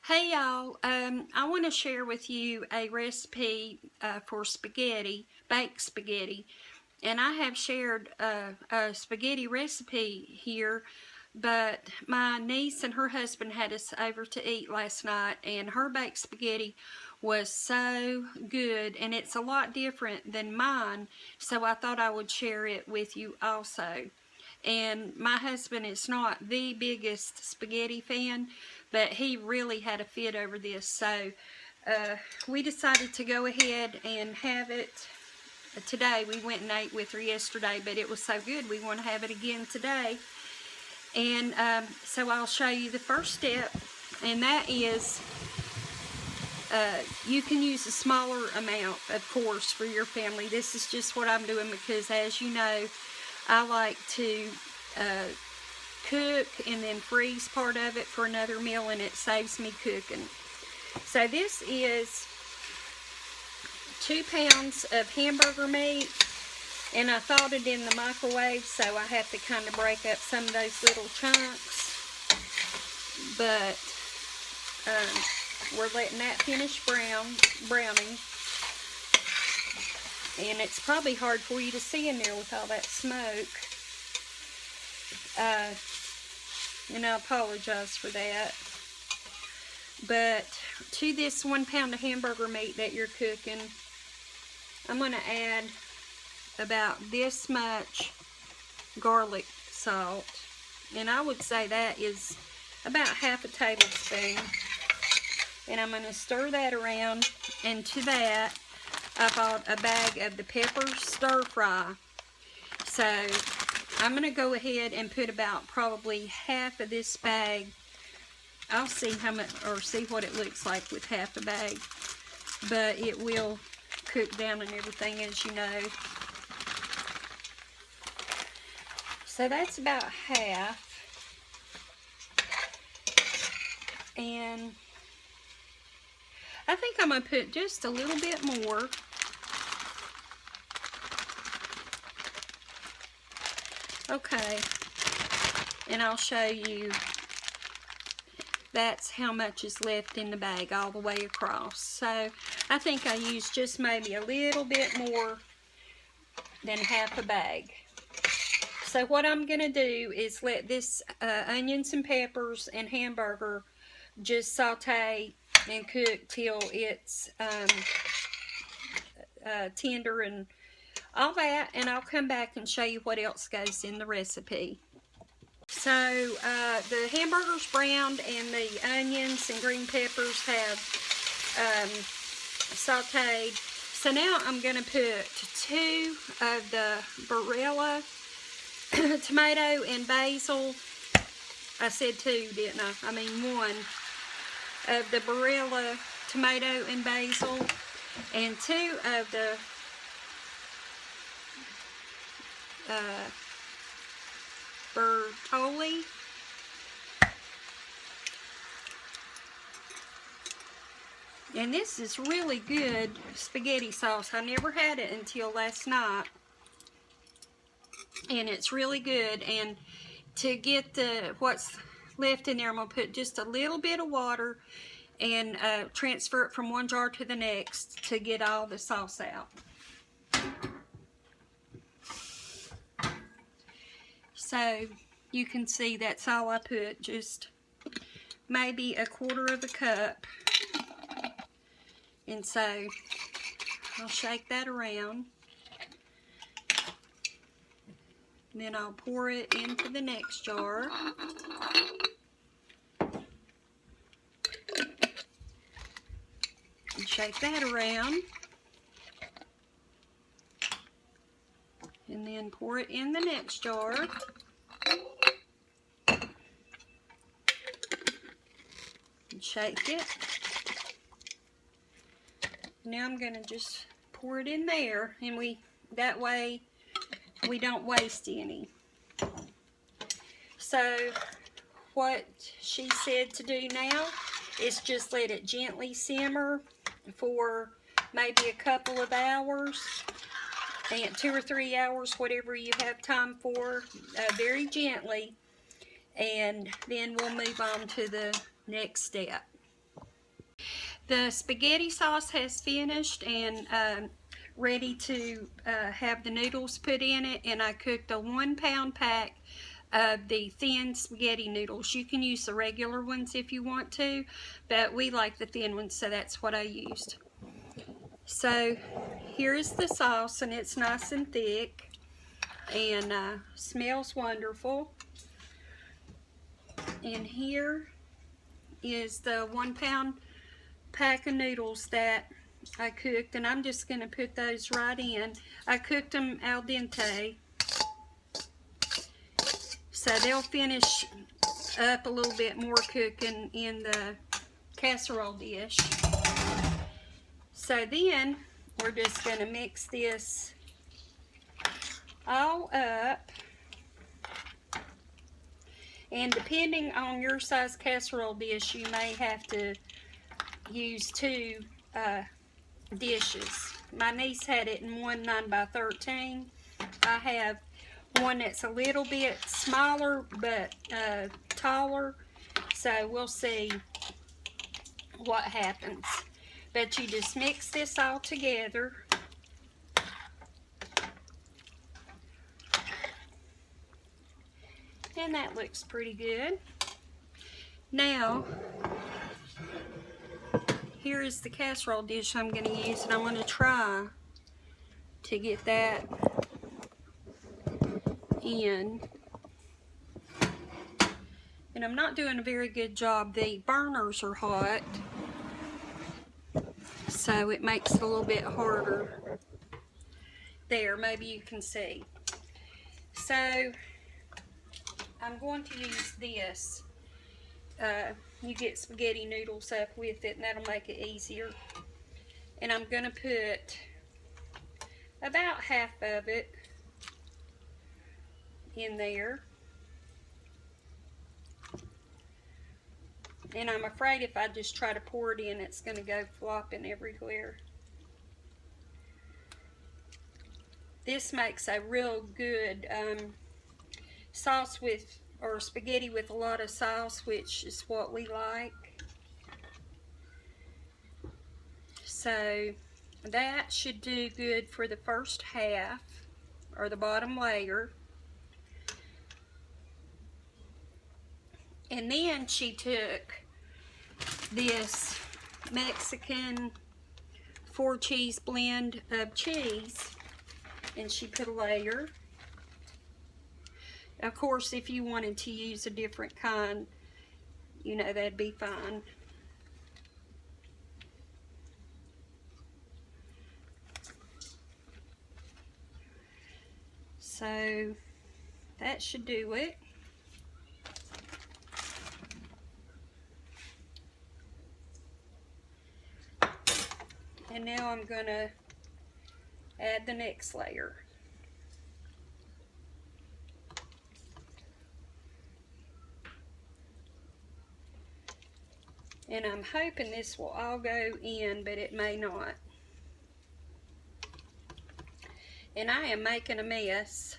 Hey y'all, I want to share with you a recipe for spaghetti, baked spaghetti. And I have shared a spaghetti recipe here, but my niece and her husband had us over to eat last night, and her baked spaghetti was so good, and it's a lot different than mine, so I thought I would share it with you also. And my husband is not the biggest spaghetti fan, but he really had a fit over this, so we decided to go ahead and have it today. We went and ate with her yesterday, but it was so good we want to have it again today. And so I'll show you the first step, and that is you can use a smaller amount, of course, for your family. This is just what I'm doing because, as you know, I like to cook and then freeze part of it for another meal, and it saves me cooking. So this is 2 pounds of hamburger meat, and I thawed it in the microwave, so I have to kind of break up some of those little chunks. But we're letting that finish browning. And it's probably hard for you to see in there with all that smoke. And I apologize for that. But to this 1 pound of hamburger meat that you're cooking, I'm going to add about this much garlic salt. And I would say that is about half a tablespoon. And I'm going to stir that around. And to that, I bought a bag of the pepper stir fry. So I'm going to go ahead and put about probably half of this bag. I'll see how much, or see what it looks like with half a bag. But it will cook down and everything, as you know. So that's about half. And I think I'm going to put just a little bit more. Okay, and I'll show you that's how much is left in the bag all the way across. So I think I used just maybe a little bit more than half a bag. So what I'm going to do is let this onions and peppers and hamburger just saute and cook till it's tender and all that, and I'll come back and show you what else goes in the recipe. So the hamburger's browned and the onions and green peppers have sauteed. So now I'm going to put 2 of the Barilla tomato and basil. I said 2, didn't I? I mean 1 of the Barilla tomato and basil, and 2 of the Bertolli. And this is really good spaghetti sauce. I never had it until last night, and it's really good. And to get the what's left in there, I'm going to put just a little bit of water and transfer it from one jar to the next to get all the sauce out. So you can see that's all I put, just maybe a quarter of a cup. And so I'll shake that around. And then I'll pour it into the next jar. And shake that around. And then pour it in the next jar. And shake it. Now I'm going to just pour it in there, and that way we don't waste any. So what she said to do now is just let it gently simmer for maybe a couple of hours, and 2 or 3 hours, whatever you have time for, very gently, and then we'll move on to the next step. The spaghetti sauce has finished and ready to have the noodles put in it, and I cooked a 1 pound pack of the thin spaghetti noodles. You can use the regular ones if you want to, but we like the thin ones, so that's what I used. So here is the sauce, and it's nice and thick and smells wonderful. And here is the 1 pound pack of noodles that I cooked, and I'm just going to put those right in. I cooked them al dente, so they'll finish up a little bit more cooking in the casserole dish. So then we're just going to mix this all up, and depending on your size casserole dish, you may have to use 2 dishes. My niece had it in one 9x13. I have one that's a little bit smaller but taller, so we'll see what happens. But you just mix this all together. And that looks pretty good. Now, here is the casserole dish I'm going to use, and I'm going to try to get that in. And I'm not doing a very good job. The burners are hot, so it makes it a little bit harder. There, maybe you can see. So I'm going to use this. You get spaghetti noodles up with it, and that'll make it easier. And I'm going to put about half of it in there. And I'm afraid if I just try to pour it in, it's going to go flopping everywhere. This makes a real good sauce with, or spaghetti with a lot of sauce, which is what we like. So that should do good for the first half, or the bottom layer. And then she took this Mexican 4-cheese blend of cheese, and she put a layer. Of course, if you wanted to use a different kind, you know, that'd be fine. So that should do it. And now I'm going to add the next layer. And I'm hoping this will all go in, but it may not. And I am making a mess.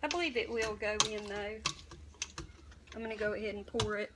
I believe it will go in though. I'm going to go ahead and pour it.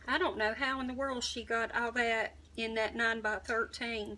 I don't know how in the world she got all that in that 9x13.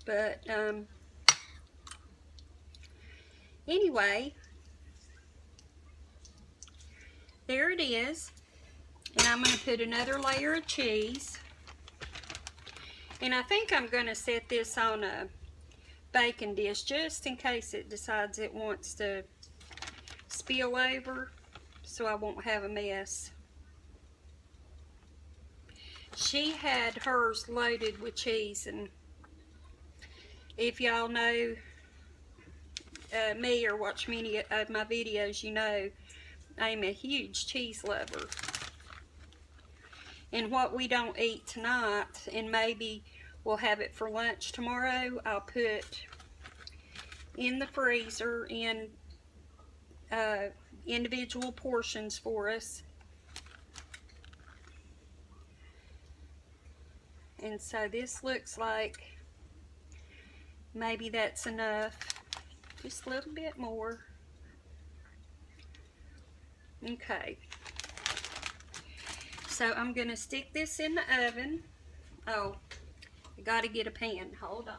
But anyway, there it is. And I'm going to put another layer of cheese. And I think I'm going to set this on a baking dish just in case it decides it wants to spill over, so I won't have a mess. She had hers loaded with cheese, and if y'all know me or watch many of my videos, you know I'm a huge cheese lover. And what we don't eat tonight, and maybe we'll have it for lunch tomorrow, I'll put in the freezer in individual portions for us. And so this looks like maybe that's enough. Just a little bit more. Okay. So I'm going to stick this in the oven. Oh, I got to get a pan. Hold on.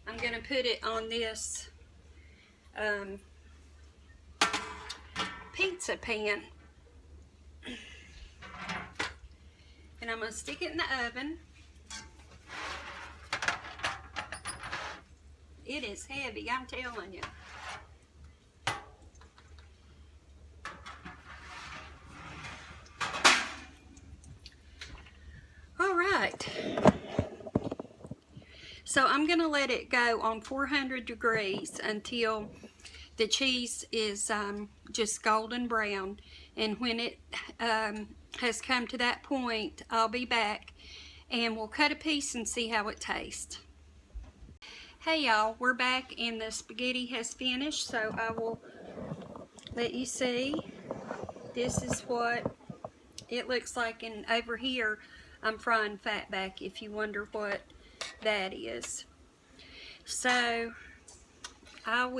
I'm going to put it on this pizza pan. And I'm going to stick it in the oven. It is heavy, I'm telling you. Alright. So I'm going to let it go on 400 degrees until the cheese is just golden brown. And when it has come to that point, I'll be back and we'll cut a piece and see how it tastes. Hey y'all, we're back and the spaghetti has finished, so I will let you see. This is what it looks like, and over here I'm frying fatback, if you wonder what that is. So I'm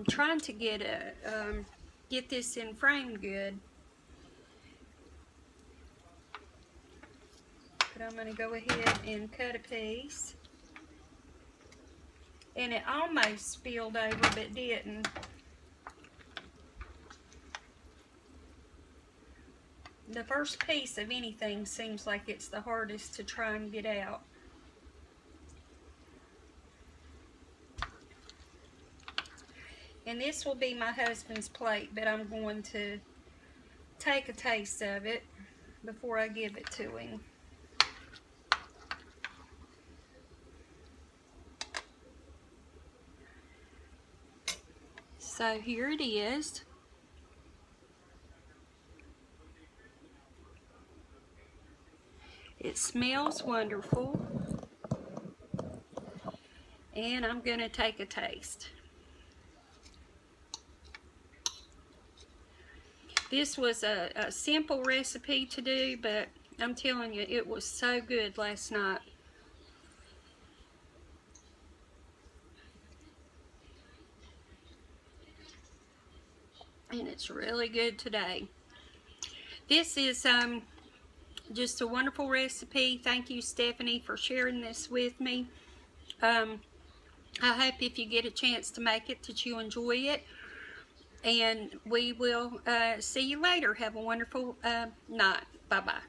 trying to get this in frame good. But I'm going to go ahead and cut a piece. And it almost spilled over, but didn't. The first piece of anything seems like it's the hardest to try and get out. And this will be my husband's plate, but I'm going to take a taste of it before I give it to him. So here it is. It smells wonderful. And I'm going to take a taste. This was a simple recipe to do, but I'm telling you, it was so good last night. And it's really good today. This is just a wonderful recipe. Thank you, Stephanie, for sharing this with me. I hope if you get a chance to make it that you enjoy it. And we will see you later. Have a wonderful night. Bye-bye.